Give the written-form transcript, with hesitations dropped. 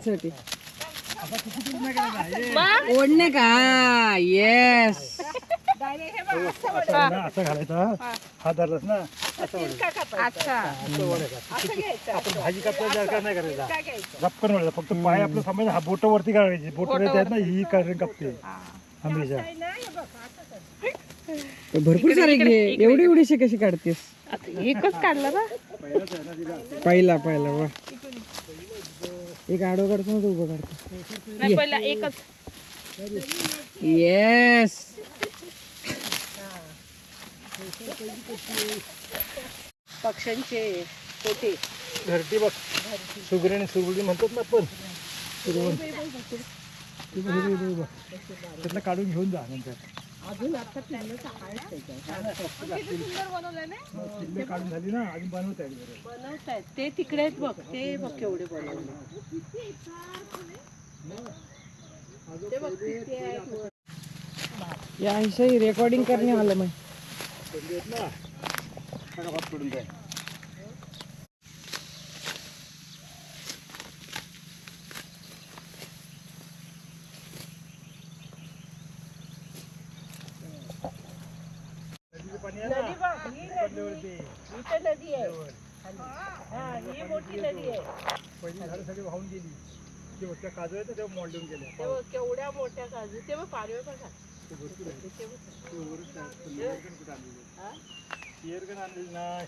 त्यासाठी ओढणे का? येस. असं घालायचा. हा धरलास ना असं अच्छा. आपण भाजी कापता दरकार नाही करायचा. झपकन वळायचा. फक्त पाय आपलं समजा हा बोट वरती काढायची. बोट आहेत ना ही कापते हमेशा. भरपूर सारे घे. एवढी एवढीशी कशी काढतेस? एकच काढला ना. पहिला वा. एक आडो काढतो ना, तो उभं काढतो. नाही पहिला एकच. येस. पक्ष्यांचे कोटे. घरटी बघ. सुगरी आणि सुरगुडी म्हणतात ना आपण. त्यातलं काढून घेऊन जा नंतर. अजून आता सुंदर बनवलंय ना. पिल्ले काढून झाली ना, अजून बनवतायत ते तिकडे आहेत बघ. ते बघ केवढे बनवले. या ऐंशी रेकॉर्डिंग करणे आलं मग. नदी आहे. ही मोठी नदी आहे. पहिली झाडं सगळी वाहून गेली. त्या काजू आहे तेव्हा मोल्डून गेल्या. केवढ्या मोठ्या काजू. ते मग पारवे पण आणलेली नाही.